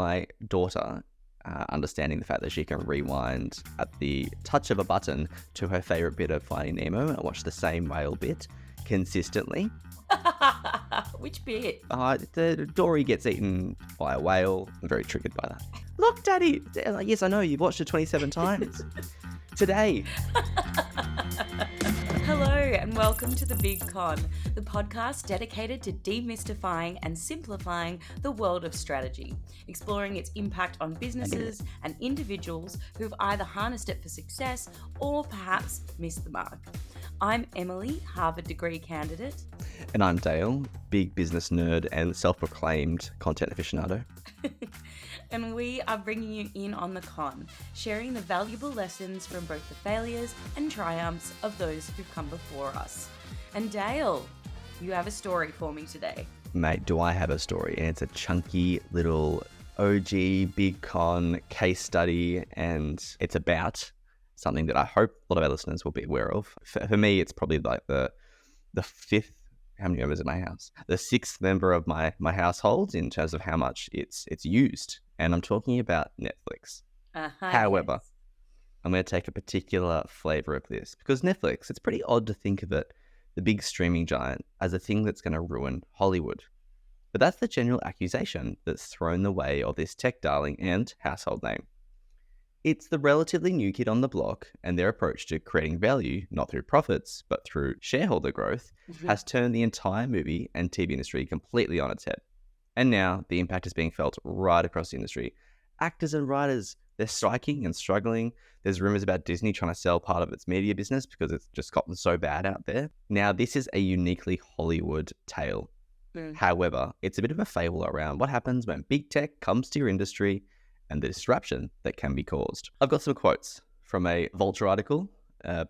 my daughter understanding the fact that she can rewind at the touch of a button to her favorite bit of Finding Nemo and watch the same whale bit consistently. Which bit? The Dory gets eaten by a whale. I'm very triggered by that. Look, Daddy! Yes, I know, you've watched it 27 times. Today. Hello and welcome to The Big Con, the podcast dedicated to demystifying and simplifying the world of strategy, exploring its impact on businesses and individuals who've either harnessed it for success or perhaps missed the mark. I'm Emily, Harvard degree candidate. And I'm Dale, big business nerd and self-proclaimed content aficionado. And we are bringing you in on the con, sharing the valuable lessons from both the failures and triumphs of those who've come before us. And Dale, you have a story for me today. Mate, do I have a story? And it's a chunky little OG big con case study, and it's about something that I hope a lot of our listeners will be aware of. For me, it's probably like the fifth. How many members in my house? The sixth member of my household in terms of how much it's used. And I'm talking about Netflix. However, yes. I'm going to take a particular flavor of this because Netflix, it's pretty odd to think of it, the big streaming giant, as a thing that's going to ruin Hollywood. But that's the general accusation that's thrown the way of this tech darling and household name. It's the relatively new kid on the block, and their approach to creating value, not through profits, but through shareholder growth, has turned the entire movie and TV industry completely on its head. And now the impact is being felt right across the industry. Actors and writers, they're striking and struggling. There's rumors about Disney trying to sell part of its media business because it's just gotten so bad out there. Now, this is a uniquely Hollywood tale. However, it's a bit of a fable around what happens when big tech comes to your industry and the disruption that can be caused. I've got some quotes from a Vulture article,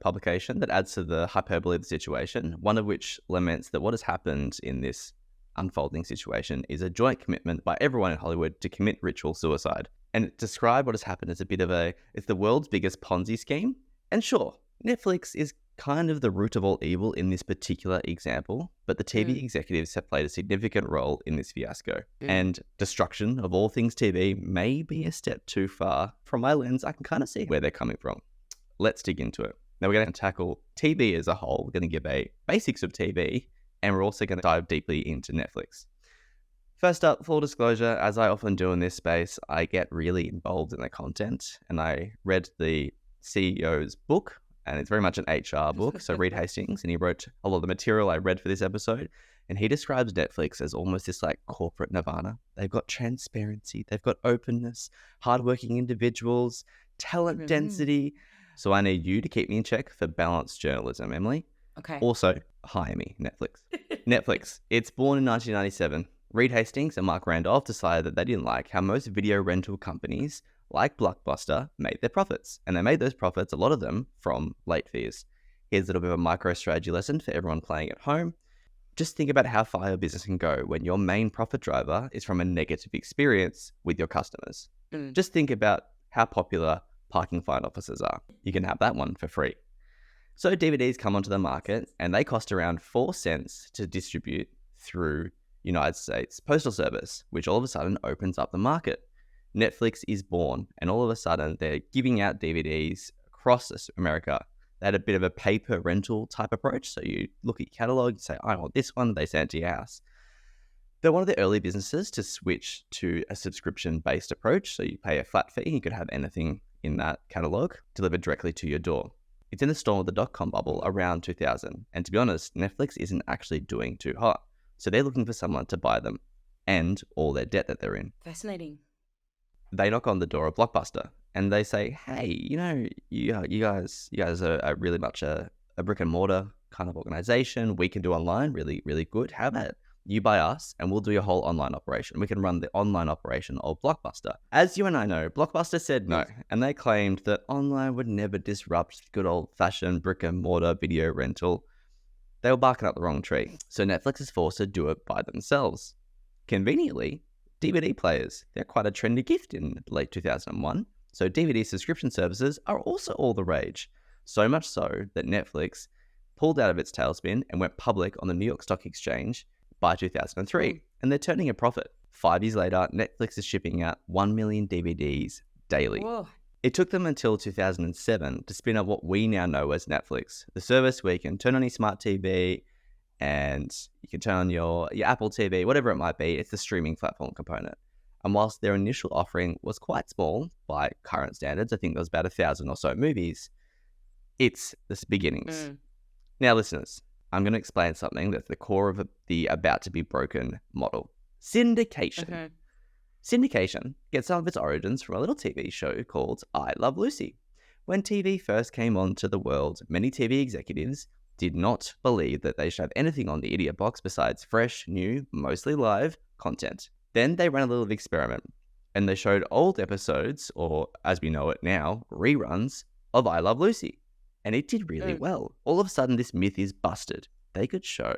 publication that adds to the hyperbole of the situation, one of which laments that what has happened in this unfolding situation is a joint commitment by everyone in Hollywood to commit ritual suicide. And it described what has happened as a bit of it's the world's biggest Ponzi scheme. And sure, Netflix is kind of the root of all evil in this particular example, but the TV executives have played a significant role in this fiasco. And destruction of all things TV may be a step too far. From my lens, I can kind of see where they're coming from. Let's dig into it. Now we're going to tackle TV as a whole. We're going to give a basics of TV, and we're also going to dive deeply into Netflix. First up, full disclosure, as I often do in this space, I get really involved in the content, and I read the CEO's book, and it's very much an HR book, so Reed Hastings, and he wrote a lot of the material I read for this episode, and he describes Netflix as almost this like corporate nirvana. They've got transparency, they've got openness, hardworking individuals, talent density. So I need you to keep me in check for balanced journalism, Emily. Okay. Also, hire me, Netflix. Netflix, it's born in 1997. Reed Hastings and Mark Randolph decided that they didn't like how most video rental companies like Blockbuster made their profits. And they made those profits, a lot of them, from late fees. Here's a little bit of a micro strategy lesson for everyone playing at home. Just think about how far your business can go when your main profit driver is from a negative experience with your customers. Just think about how popular parking fine officers are. You can have that one for free. So DVDs come onto the market and they cost around 4 cents to distribute through United States Postal Service, which all of a sudden opens up the market. Netflix is born, and all of a sudden they're giving out DVDs across America. They had a bit of a pay per rental type approach. So you look at your catalog, you say, I want this one, they send it to your house. They're one of the early businesses to switch to a subscription-based approach. So you pay a flat fee, you could have anything in that catalog delivered directly to your door. It's in the storm of the dot-com bubble around 2000. And to be honest, Netflix isn't actually doing too hot. So they're looking for someone to buy them and all their debt that they're in. Fascinating. They knock on the door of Blockbuster and they say, hey, you guys are really much a brick and mortar kind of organization. We can do online really, really good. How about you buy us and we'll do your whole online operation. We can run the online operation of Blockbuster. As you and I know, Blockbuster said no, and they claimed that online would never disrupt good old-fashioned brick and mortar video rental. They were barking up the wrong tree. So Netflix is forced to do it by themselves. Conveniently, DVD players, they're quite a trendy gift in late 2001. So DVD subscription services are also all the rage. So much so that Netflix pulled out of its tailspin and went public on the New York Stock Exchange by 2003. And they're turning a profit. 5 years later, Netflix is shipping out 1 million DVDs daily. Whoa. It took them until 2007 to spin up what we now know as Netflix, the service where you can turn on your smart TV and you can turn on your Apple TV, whatever it might be. It's the streaming platform component. And whilst their initial offering was quite small by current standards, I think there was about 1,000 or so movies, it's the beginnings. Now, listeners, I'm going to explain something that's the core of the about to be broken model. Syndication. Syndication gets some of its origins from a little TV show called I Love Lucy. When TV first came onto the world, many TV executives did not believe that they should have anything on the idiot box besides fresh, new, mostly live content. Then they ran a little experiment, and they showed old episodes, or as we know it now, reruns of I Love Lucy. And it did really well. All of a sudden, this myth is busted. They could show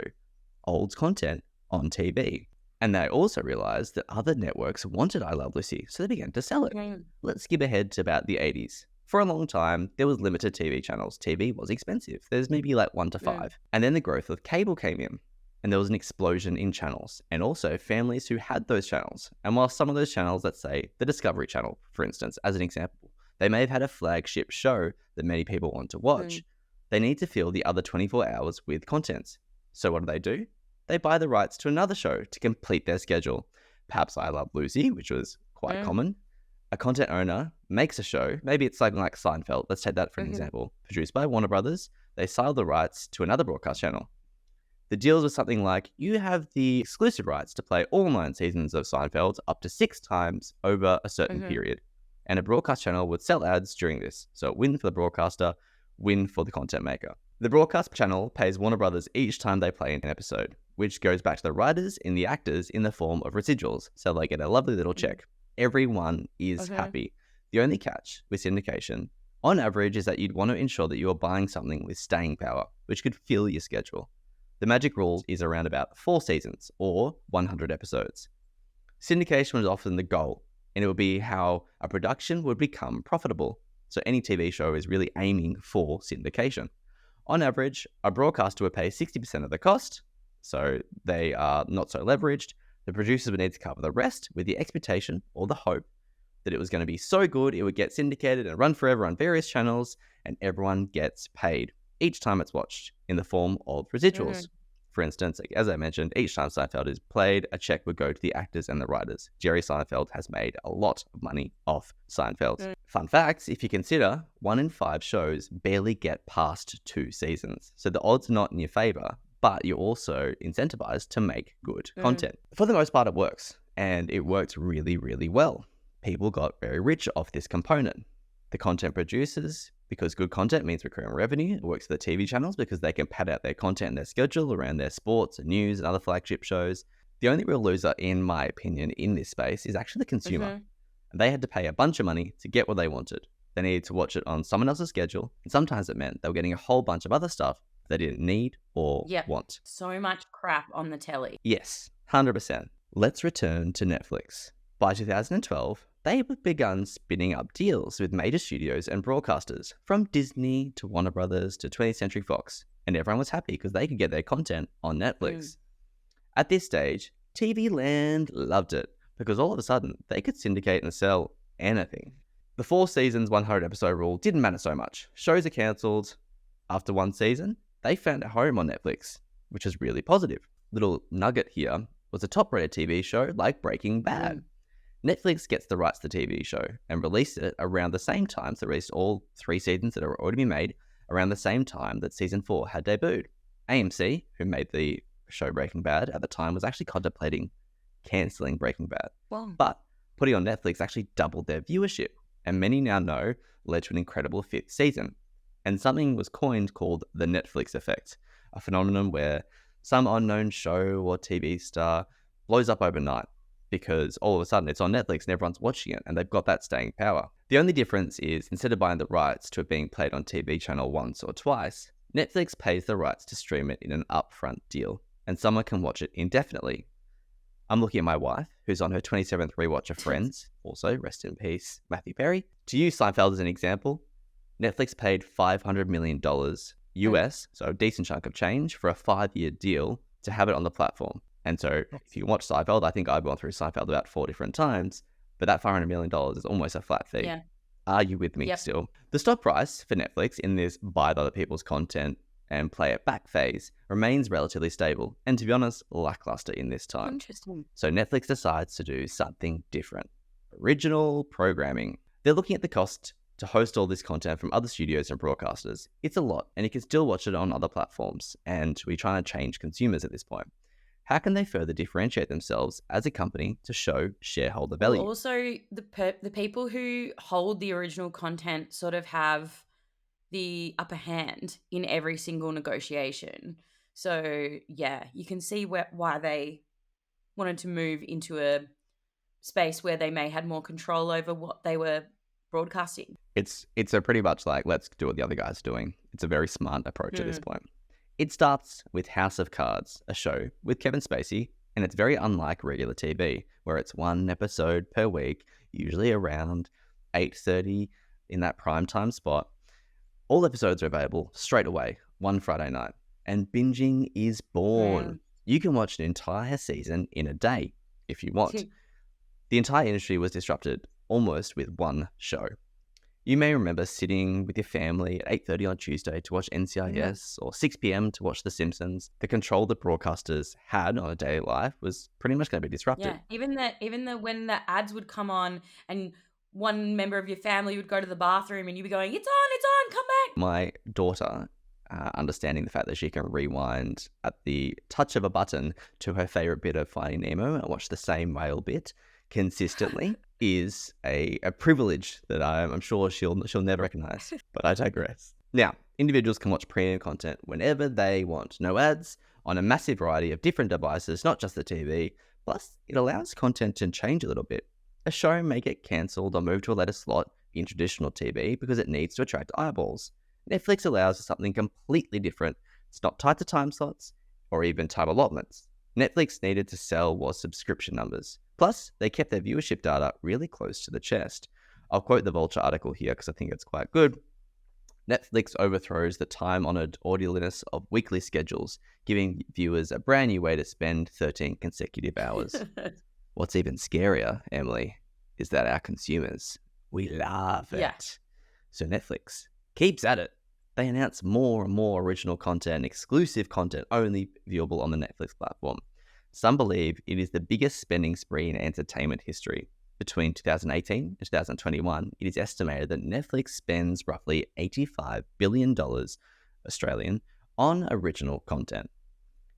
old content on TV. And they also realized that other networks wanted I Love Lucy, so they began to sell it. Let's skip ahead to about the 80s. For a long time, there was limited TV channels. TV was expensive. There's maybe like 1 to 5. And then the growth of cable came in, and there was an explosion in channels, and also families who had those channels. And while some of those channels, let's say the Discovery Channel, for instance, as an example, they may have had a flagship show that many people want to watch, they need to fill the other 24 hours with content. So what do? They buy the rights to another show to complete their schedule. Perhaps I Love Lucy, which was quite common. A content owner makes a show, maybe it's something like Seinfeld, let's take that for an example, produced by Warner Brothers. They sell the rights to another broadcast channel. The deals with something like, you have the exclusive rights to play all 9 seasons of Seinfeld up to 6 times over a certain period. And a broadcast channel would sell ads during this. So win for the broadcaster, win for the content maker. The broadcast channel pays Warner Brothers each time they play an episode, which goes back to the writers and the actors in the form of residuals. So they get a lovely little check. Everyone is happy. The only catch with syndication, on average, is that you'd want to ensure that you are buying something with staying power, which could fill your schedule. The magic rule is around about 4 seasons or 100 episodes. Syndication was often the goal, and it would be how a production would become profitable. So any TV show is really aiming for syndication. On average, a broadcaster would pay 60% of the cost, so they are not so leveraged. The producers would need to cover the rest with the expectation or the hope that it was going to be so good it would get syndicated and run forever on various channels, and everyone gets paid each time it's watched in the form of residuals. For instance, as I mentioned, each time Seinfeld is played, a check would go to the actors and the writers. Jerry Seinfeld has made a lot of money off Seinfeld. Fun facts, if you consider, 1 in 5 shows barely get past 2 seasons. So the odds are not in your favor, but you're also incentivized to make good content. For the most part, it works, and it worked really, really well. People got very rich off this component. The content producers, because good content means recurring revenue. It works for the TV channels because they can pad out their content and their schedule around their sports and news and other flagship shows. The only real loser, in my opinion, in this space is actually the consumer. And they had to pay a bunch of money to get what they wanted. They needed to watch it on someone else's schedule, and sometimes it meant they were getting a whole bunch of other stuff they didn't need or want. So much crap on the telly. Yes, 100%. Let's return to Netflix. By 2012, they had begun spinning up deals with major studios and broadcasters, from Disney to Warner Brothers to 20th Century Fox, and everyone was happy because they could get their content on Netflix. At this stage, TV Land loved it because all of a sudden they could syndicate and sell anything. The 4 seasons, 100 episode rule didn't matter so much. Shows are cancelled after 1 season. They found a home on Netflix, which is really positive. Little nugget here was a top-rated TV show like Breaking Bad. Netflix gets the rights to the TV show and released it around the same time, so released all 3 seasons that had already been made around the same time that season 4 had debuted. AMC, who made the show Breaking Bad at the time, was actually contemplating cancelling Breaking Bad. But putting on Netflix actually doubled their viewership, and many now know led to an incredible 5th season. And something was coined called the Netflix effect, a phenomenon where some unknown show or TV star blows up overnight because all of a sudden it's on Netflix and everyone's watching it and they've got that staying power. The only difference is, instead of buying the rights to it being played on TV channel once or twice, Netflix pays the rights to stream it in an upfront deal, and someone can watch it indefinitely. I'm looking at my wife, who's on her 27th rewatch of Friends, also rest in peace, Matthew Perry. To use Seinfeld as an example, Netflix paid $500 million US, so a decent chunk of change, for a 5-year deal to have it on the platform. And so if you watch Seinfeld, I think I've gone through Seinfeld about 4 different times, but that $500 million is almost a flat fee. Yeah. Are you with me Yep. still? The stock price for Netflix in this buy other people's content and play it back phase remains relatively stable, and to be honest, lackluster in this time. Interesting. So Netflix decides to do something different. Original programming. They're looking at the cost to host all this content from other studios and broadcasters. It's a lot, and you can still watch it on other platforms, and we're trying to change consumers at this point. How can they further differentiate themselves as a company to show shareholder value? Well, also, the people who hold the original content sort of have the upper hand in every single negotiation. So, yeah, you can see why they wanted to move into a space where they may had more control over what they were broadcasting. It's a pretty much like, let's do what the other guy's doing. It's a very smart approach at this point. It starts with House of Cards, a show with Kevin Spacey, and it's very unlike regular TV, where it's one episode per week, usually around 8:30 in that primetime spot. All episodes are available straight away, one Friday night, and binging is born. You can watch an entire season in a day if you want. The entire industry was disrupted almost with one show. You may remember sitting with your family at 8:30 on Tuesday to watch NCIS or 6 p.m. to watch The Simpsons. The control that broadcasters had on a daily life was pretty much going to be disrupted. Yeah, even the when the ads would come on and one member of your family would go to the bathroom and you'd be going, it's on, come back. My daughter, understanding the fact that she can rewind at the touch of a button to her favorite bit of Finding Nemo and watch the same whale bit consistently is a privilege that I'm sure she'll never recognize, but I digress. Now, individuals can watch premium content whenever they want. No ads, on a massive variety of different devices, not just the TV. Plus, it allows content to change a little bit. A show may get cancelled or moved to a later slot in traditional TV because it needs to attract eyeballs. Netflix allows for something completely different. It's not tied to time slots or even time allotments. Netflix needed to sell was subscription numbers. Plus, they kept their viewership data really close to the chest. I'll quote the Vulture article here because I think it's quite good. Netflix overthrows the time-honoured orderliness of weekly schedules, giving viewers a brand new way to spend 13 consecutive hours. What's even scarier, Emily, is that our consumers, we love it. Yeah. So Netflix keeps at it. They announce more and more original content, exclusive content only viewable on the Netflix platform. Some believe it is the biggest spending spree in entertainment history. Between 2018 and 2021, it is estimated that Netflix spends roughly $85 billion Australian on original content.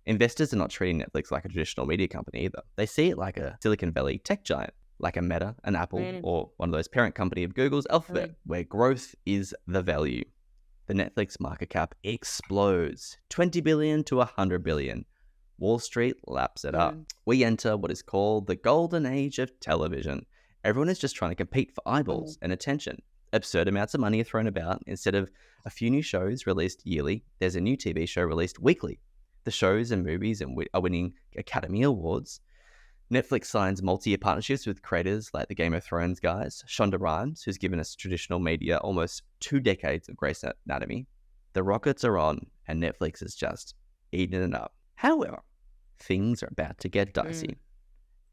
Investors are not treating Netflix like a traditional media company either. They see it like a Silicon Valley tech giant, like a Meta, an Apple, or one of those parent company of Google's Alphabet, where growth is the value. The Netflix market cap explodes, 20 billion to 100 billion. Wall Street laps it up. We enter what is called the golden age of television. Everyone is just trying to compete for eyeballs and attention. Absurd amounts of money are thrown about. Instead of a few new shows released yearly, there's a new TV show released weekly. The shows and movies are winning Academy Awards. Netflix signs multi-year partnerships with creators like the Game of Thrones guys, Shonda Rhimes, who's given us traditional media almost 2 decades of Grey's Anatomy. The rockets are on, and Netflix is just eating it up. However, things are about to get dicey.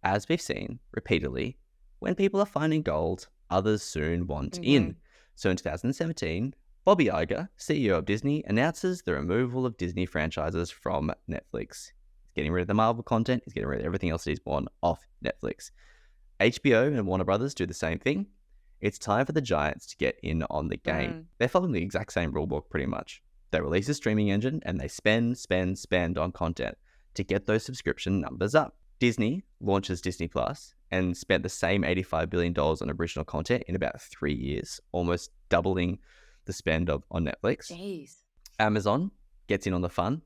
As we've seen repeatedly, when people are finding gold, others soon want in. So in 2017, Bobby Iger, CEO of Disney, announces the removal of Disney franchises from Netflix. He's getting rid of the Marvel content, he's getting rid of everything else that he's born off Netflix. HBO and Warner Brothers do the same thing. It's time for the giants to get in on the game. They're following the exact same rulebook pretty much. They release a streaming engine and they spend on content to get those subscription numbers up. Disney launches Disney Plus and spent the same $85 billion on original content in about 3 years, almost doubling the spend on Netflix. Jeez. Amazon gets in on the fun,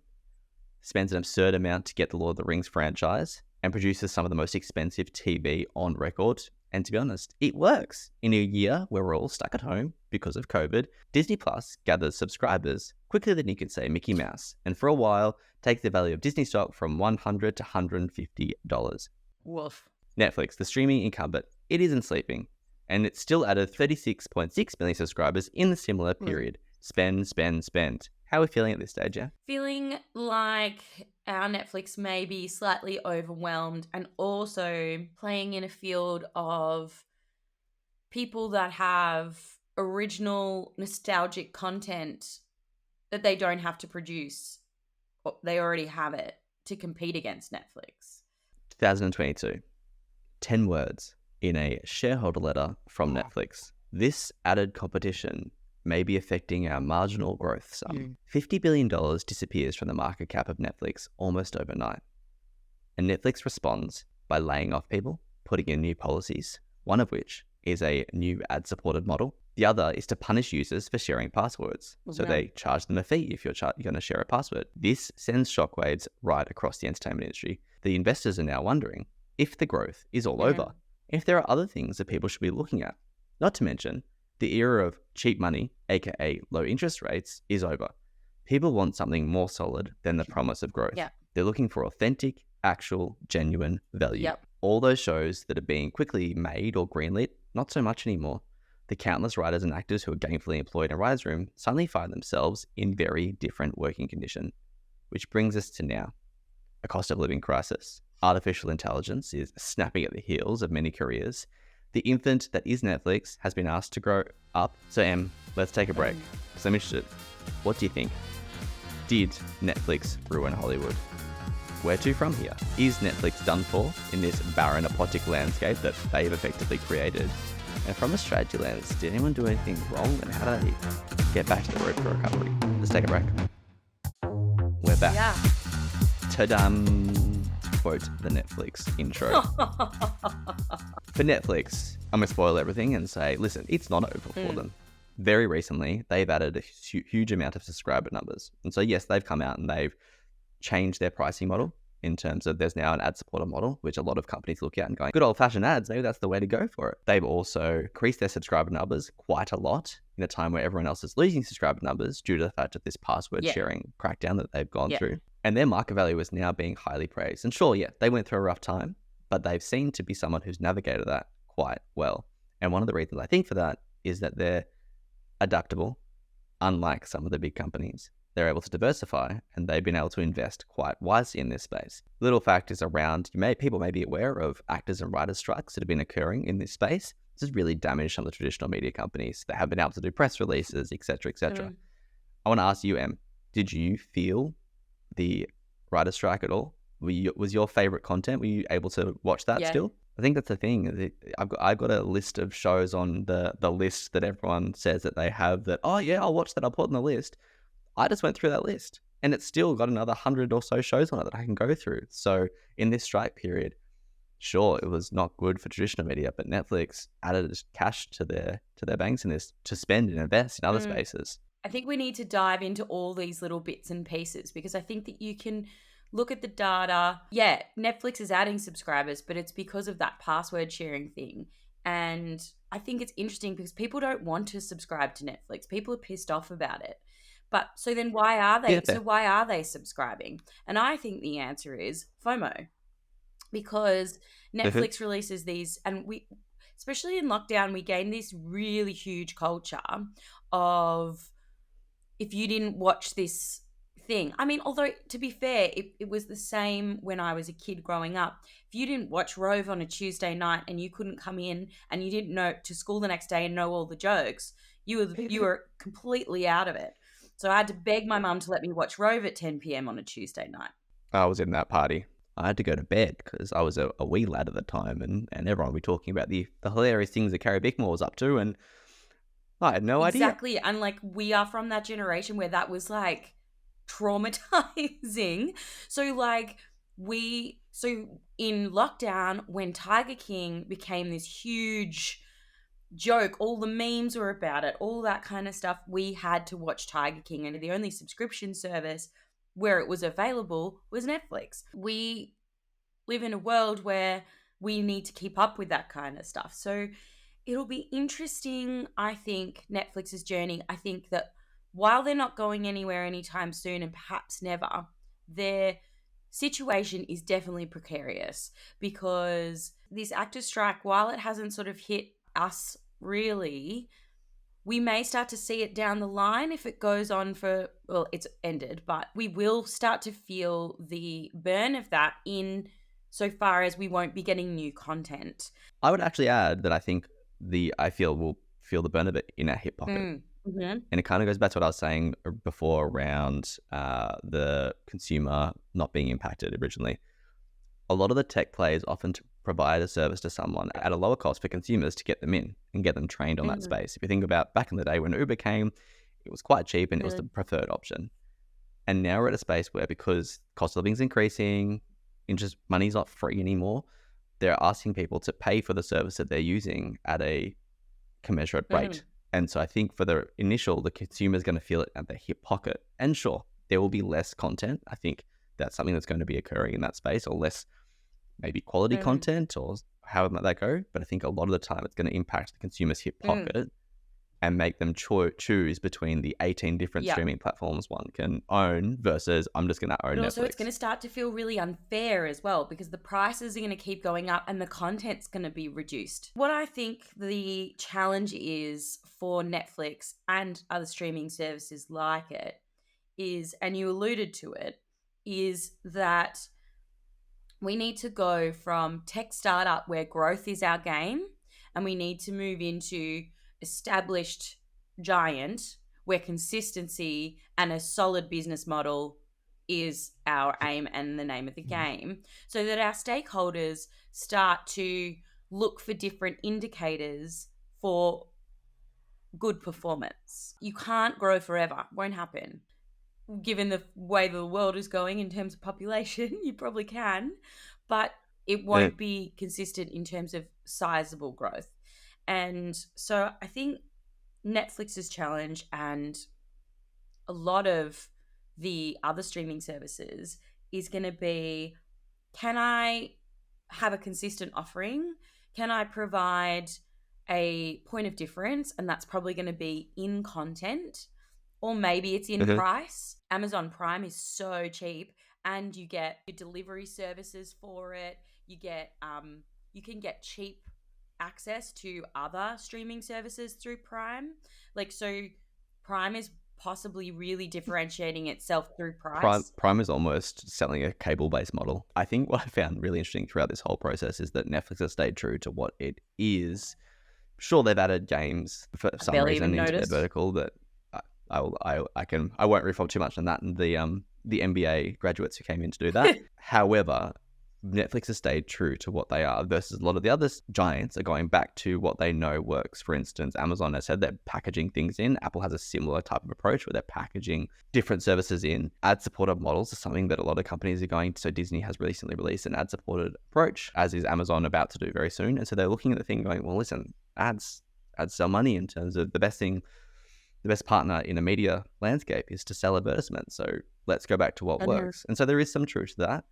spends an absurd amount to get the Lord of the Rings franchise, and produces some of the most expensive TV on record. And to be honest, it works. In a year where we're all stuck at home because of COVID, Disney Plus gathers subscribers quicker than you could say Mickey Mouse, and for a while takes the value of Disney stock from $100 to $150. Woof. Netflix, the streaming incumbent, it isn't sleeping, and it still added 36.6 million subscribers in the similar period. Spend. How are we feeling at this stage, yeah? Feeling like our Netflix may be slightly overwhelmed and also playing in a field of people that have original nostalgic content that they don't have to produce. They already have it to compete against Netflix. 2022. 10 words in a shareholder letter from Netflix. This added competition may be affecting our marginal growth some. $50 billion disappears from the market cap of Netflix almost overnight. And Netflix responds by laying off people, putting in new policies, one of which is a new ad-supported model. The other is to punish users for sharing passwords. So they charge them a fee if you're going to share a password. This sends shockwaves right across the entertainment industry. The investors are now wondering if the growth is all over, if there are other things that people should be looking at. Not to mention, the era of cheap money, aka low interest rates, is over. People want something more solid than the promise of growth. They're looking for authentic, actual, genuine value. All those shows that are being quickly made or greenlit, not so much anymore. The countless writers and actors who are gainfully employed in a writer's room suddenly find themselves in very different working condition. Which brings us to now, a cost of living crisis. Artificial intelligence is snapping at the heels of many careers. The infant that is Netflix has been asked to grow up. So Em, let's take a break, because I'm interested. What do you think? Did Netflix ruin Hollywood? Where to from here? Is Netflix done for in this barren apocalyptic landscape that they've effectively created? And from a strategy lens, did anyone do anything wrong, and how do they get back to the road for recovery? Let's take a break. We're back. Ta-dam! Quote the Netflix intro. For Netflix, I'm going to spoil everything and say, listen, it's not over for them. Very recently, they've added a huge amount of subscriber numbers. And so, yes, they've come out and they've changed their pricing model in terms of there's now an ad-supported model, which a lot of companies look at and going, good old-fashioned ads, maybe that's the way to go for it. They've also increased their subscriber numbers quite a lot in a time where everyone else is losing subscriber numbers due to the fact of this password sharing crackdown that they've gone through. And their market value is now being highly praised. And sure, they went through a rough time, but they've seemed to be someone who's navigated that quite well. And one of the reasons I think for that is that they're adaptable, unlike some of the big companies. They're able to diversify, and they've been able to invest quite wisely in this space. Little factors around, people may be aware of actors and writers' strikes that have been occurring in this space. This has really damaged some of the traditional media companies that have been able to do press releases, etc., etc. I want to ask you, Em, did you feel the writer's strike at all? Was your favorite content? Were you able to watch that still? I think that's the thing. I've got a list of shows on the list that everyone says that they have that, oh yeah, I'll watch that, I'll put it on the list. I just went through that list and it's still got another 100 or so shows on it that I can go through. So in this strike period, sure, it was not good for traditional media, but Netflix added cash to their banks in this to spend and invest in other spaces. I think we need to dive into all these little bits and pieces because I think that you can look at the data. Yeah, Netflix is adding subscribers, but it's because of that password sharing thing. And I think it's interesting because people don't want to subscribe to Netflix. People are pissed off about it. But so then why are they? So why are they subscribing? And I think the answer is FOMO, because Netflix releases these, and we, especially in lockdown, we gained this really huge culture of if you didn't watch this thing. I mean, although to be fair, it was the same when I was a kid growing up. If you didn't watch Rove on a Tuesday night and you couldn't come in and you didn't know to school the next day and know all the jokes, you were completely out of it. So I had to beg my mum to let me watch Rove at 10 p.m. on a Tuesday night. I was in that party. I had to go to bed because I was a wee lad at the time, and everyone would be talking about the hilarious things that Carrie Bickmore was up to, and I had no idea. Exactly. And like we are from that generation where that was like traumatizing. So in lockdown, when Tiger King became this huge joke, all the memes were about it, all that kind of stuff, we had to watch Tiger King, and the only subscription service where it was available was Netflix. We live in a world where we need to keep up with that kind of stuff. So it'll be interesting, I think, Netflix's journey. I think that while they're not going anywhere anytime soon, and perhaps never, their situation is definitely precarious because this actor strike, while it hasn't sort of hit us really, we may start to see it down the line if it goes on for, well, it's ended, but we will start to feel the burn of that in so far as we won't be getting new content. I would actually add that I think I feel we'll feel the burn of it in our hip pocket. Mm-hmm. And it kind of goes back to what I was saying before around the consumer not being impacted originally. A lot of the tech players often provide a service to someone at a lower cost for consumers to get them in and get them trained on that space. If you think about back in the day when Uber came, it was quite cheap and it was the preferred option. And now we're at a space where, because cost of living is increasing, interest money's not free anymore, they're asking people to pay for the service that they're using at a commensurate rate. And so I think for the initial, the consumer is going to feel it at their hip pocket. And sure, there will be less content. I think that's something that's going to be occurring in that space, or less maybe quality content, or however might that go. But I think a lot of the time it's going to impact the consumer's hip pocket and make them choose between the 18 different streaming platforms one can own versus I'm just going to own Netflix. Also, it's going to start to feel really unfair as well, because the prices are going to keep going up and the content's going to be reduced. What I think the challenge is for Netflix and other streaming services like it is, and you alluded to it, is that we need to go from tech startup where growth is our game, and we need to move into established giant where consistency and a solid business model is our aim and the name of the game, so that our stakeholders start to look for different indicators for good performance. You can't grow forever. Won't happen. Given the way the world is going in terms of population, you probably can, but it won't be consistent in terms of sizable growth. And so I think Netflix's challenge, and a lot of the other streaming services, is going to be, can I have a consistent offering? Can I provide a point of difference? And that's probably going to be in content, or maybe it's in price. Amazon Prime is so cheap, and you get your delivery services for it. You can get cheap access to other streaming services through Prime. So Prime is possibly really differentiating itself through price. Prime is almost selling a cable-based model. I think what I found really interesting throughout this whole process is that Netflix has stayed true to what it is. Sure, they've added games for some reason into their vertical that I won't riff on too much on that, and the MBA graduates who came in to do that. However, Netflix has stayed true to what they are, versus a lot of the other giants are going back to what they know works. For instance, Amazon has said they're packaging things in. Apple has a similar type of approach where they're packaging different services in. Ad-supported models is something that a lot of companies are going to. So Disney has recently released an ad-supported approach, as is Amazon about to do very soon. And so they're looking at the thing going, well, listen, ads sell money. In terms of the best partner in a media landscape is to sell advertisements. So let's go back to what works. And so there is some truth to that.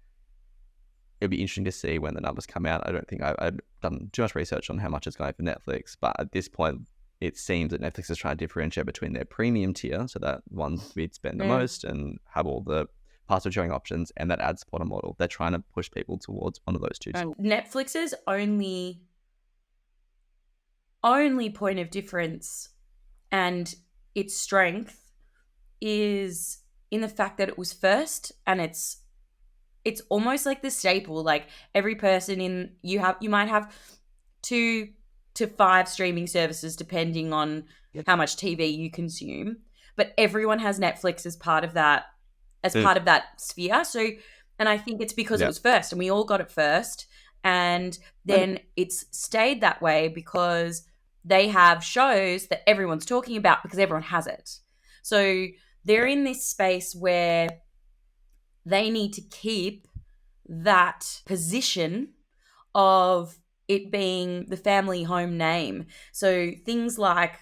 It'll be interesting to see when the numbers come out. I don't think I've done too much research on how much it's going for Netflix, but at this point, it seems that Netflix is trying to differentiate between their premium tier, so that one we'd spend the most and have all the password sharing options, and that ad supporter model. They're trying to push people towards one of those two. Netflix's only point of difference and its strength is in the fact that it was first, and it's almost like the staple. Like every person you might have 2 to 5 streaming services depending on how much TV you consume, but everyone has Netflix as part of that sphere. So, and I think it's because it was first, and we all got it first, and then it's stayed that way because they have shows that everyone's talking about because everyone has it. So they're in this space where they need to keep that position of it being the family home name. So things like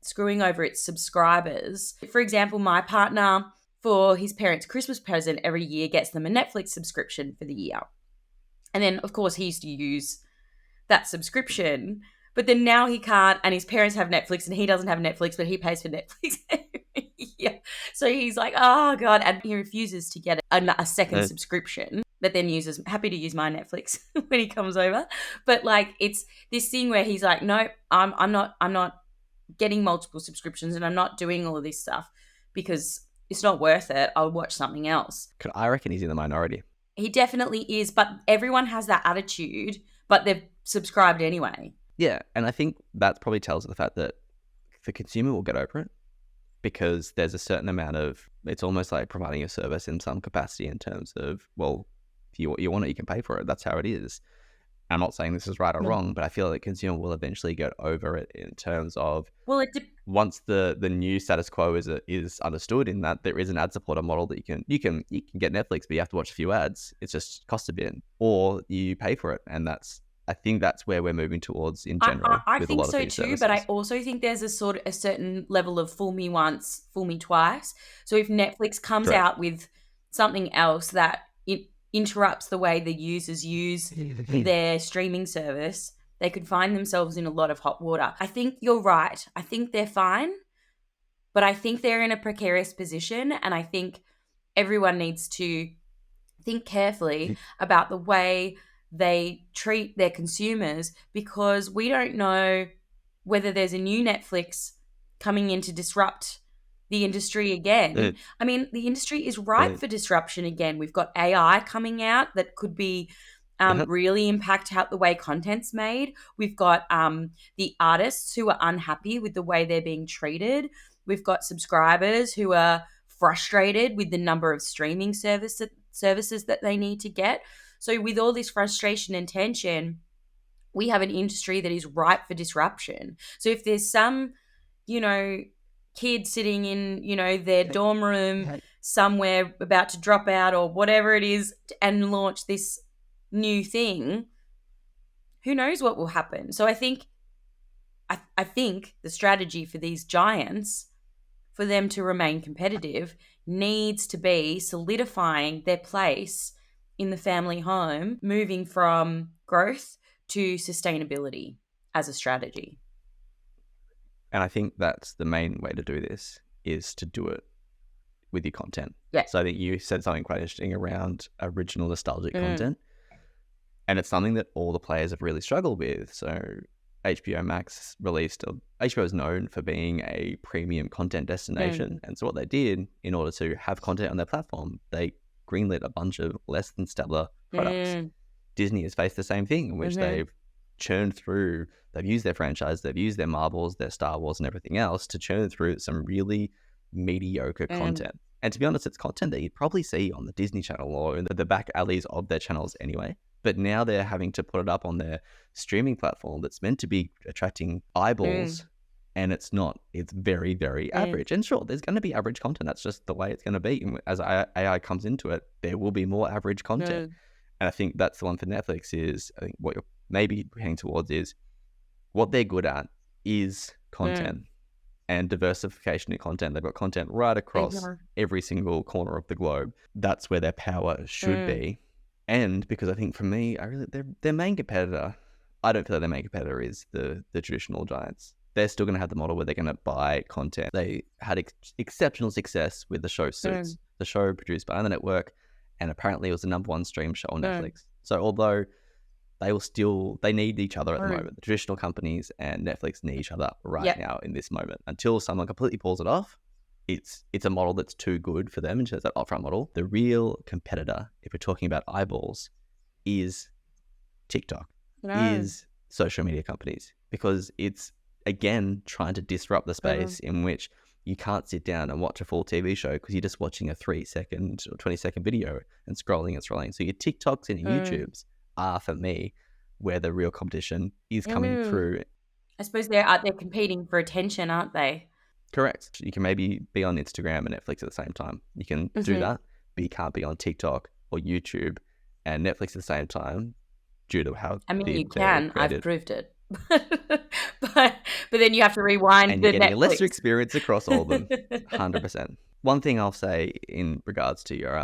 screwing over its subscribers. For example, my partner, for his parents' Christmas present every year, gets them a Netflix subscription for the year. And then, of course, he used to use that subscription, but then now he can't, and his parents have Netflix and he doesn't have Netflix, but he pays for Netflix. Yeah. So he's like, oh God. And he refuses to get a second subscription, but then happy to use my Netflix when he comes over. But like, it's this thing where he's like, no, I'm not getting multiple subscriptions and I'm not doing all of this stuff because it's not worth it. I'll watch something else. I reckon he's in the minority. He definitely is, but everyone has that attitude, but they've subscribed anyway. Yeah, and I think that probably tells the fact that the consumer will get over it because there's a certain amount of, it's almost like providing a service in some capacity in terms of, well, if you want it, you can pay for it. That's how it is. I'm not saying this is right or wrong, but I feel like the consumer will eventually get over it in terms of, well, once the new status quo is understood, in that there is an ad supporter model that you can get Netflix, but you have to watch a few ads. It's just cost a bit, or you pay for it, and I think that's where we're moving towards in general. I with think a lot so of these too, services. but I also think there's a certain level of fool me once, fool me twice. So if Netflix comes out with something else that it interrupts the way the users use their streaming service, they could find themselves in a lot of hot water. I think you're right. I think they're fine, but I think they're in a precarious position, and I think everyone needs to think carefully about the way they treat their consumers, because we don't know whether there's a new Netflix coming in to disrupt the industry again. I mean, the industry is ripe for disruption again. We've got AI coming out that could be really impact how the way content's made. We've got the artists who are unhappy with the way they're being treated. We've got subscribers who are frustrated with the number of streaming services that they need to get. So with all this frustration and tension, we have an industry that is ripe for disruption. So if there's some, kid sitting in, their dorm room somewhere about to drop out or whatever it is and launch this new thing, who knows what will happen? So I think the strategy for these giants, for them to remain competitive, needs to be solidifying their place in the family home, moving from growth to sustainability as a strategy. And I think that's the main way to do this, is to do it with your content. Yeah. So I think you said something quite interesting around original nostalgic content. And it's something that all the players have really struggled with. So HBO Max HBO is known for being a premium content destination. And so what they did, in order to have content on their platform, they greenlit a bunch of less than stellar products. Disney has faced the same thing, in which they've churned through, they've used their franchise, they've used their Marvels, their Star Wars and everything else to churn through some really mediocre content. And to be honest, it's content that you'd probably see on the Disney Channel or in the back alleys of their channels anyway. But now they're having to put it up on their streaming platform that's meant to be attracting eyeballs, and it's not. It's very, very average. And sure, there's going to be average content. That's just the way it's going to be. And as AI comes into it, there will be more average content. And I think that's the one for Netflix is, I think what you're maybe heading towards is, what they're good at is content and diversification in content. They've got content right across every single corner of the globe. That's where their power should be. And because I think for me, their main competitor, I don't feel like their main competitor is the traditional giants. They're still going to have the model where they're going to buy content. They had exceptional success with the show Suits, the show produced by the network, and apparently it was the #1 stream show on Netflix. So although they need each other at the moment, the traditional companies and Netflix need each other right now in this moment. Until someone completely pulls it off, it's a model that's too good for them in terms of that upfront model. The real competitor, if we're talking about eyeballs, is TikTok, is social media companies, because it's, again, trying to disrupt the space in which you can't sit down and watch a full TV show because you're just watching a 3-second or 20-second video and scrolling. So your TikToks and your YouTubes are, for me, where the real competition is coming through. I suppose they're competing for attention, aren't they? Correct. You can maybe be on Instagram and Netflix at the same time. You can do that, but you can't be on TikTok or YouTube and Netflix at the same time due to how... you can. I've proved it. but then you have to rewind and the you're getting Netflix. A lesser experience across all of them. 100%. One thing I'll say in regards to your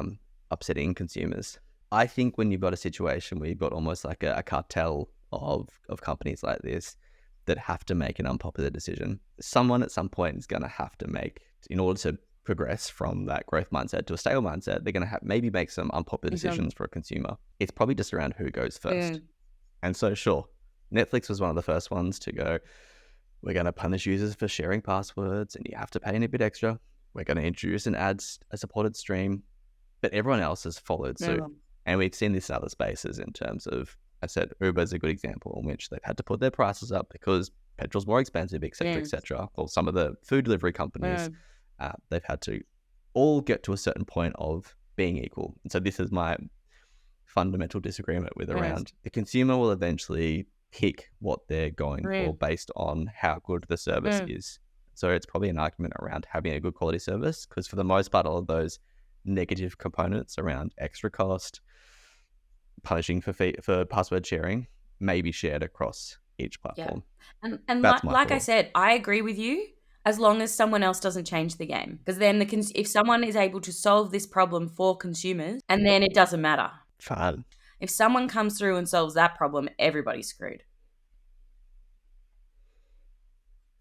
upsetting consumers, I think when you've got a situation where you've got almost like a cartel of companies like this that have to make an unpopular decision, someone at some point is going to have to make, in order to progress from that growth mindset to a stable mindset, they're going to maybe make some unpopular decisions for a consumer. It's probably just around who goes first. And so, sure, Netflix was one of the first ones to go, We're going to punish users for sharing passwords and you have to pay a bit extra. We're going to introduce and add a supported stream. But everyone else has followed suit. And we've seen this in other spaces in terms of, I said, Uber is a good example in which they've had to put their prices up because petrol's more expensive, et cetera, et cetera. Or some of the food delivery companies, they've had to all get to a certain point of being equal. And so this is my fundamental disagreement with around the consumer will eventually pick what they're going for based on how good the service is. So it's probably an argument around having a good quality service because for the most part, all of those negative components around extra cost, punishing for password sharing may be shared across each platform. And like I said, I agree with you as long as someone else doesn't change the game. Because then if someone is able to solve this problem for consumers, and then it doesn't matter. Fine. If someone comes through and solves that problem, everybody's screwed.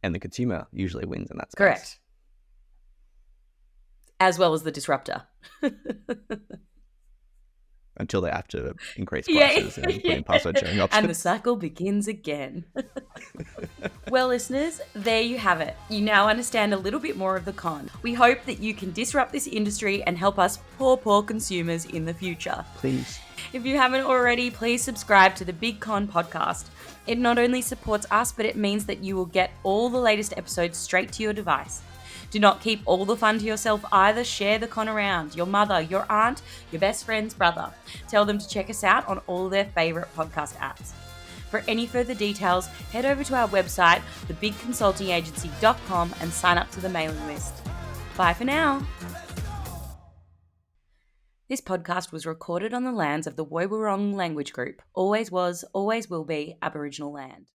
And the consumer usually wins in that space. Correct. As well as the disruptor. Until they have to increase prices and put in password sharing options. And the cycle begins again. Well, listeners, there you have it. You now understand a little bit more of the con. We hope that you can disrupt this industry and help us poor consumers in the future. Please. If you haven't already, please subscribe to the Big Con podcast. It not only supports us, but it means that you will get all the latest episodes straight to your device. Do not keep all the fun to yourself either. Share the con around. Your mother, your aunt, your best friend's brother. Tell them to check us out on all their favourite podcast apps. For any further details, head over to our website, thebigconsultingagency.com, and sign up to the mailing list. Bye for now. This podcast was recorded on the lands of the Woiwurrung language group. Always was, always will be Aboriginal land.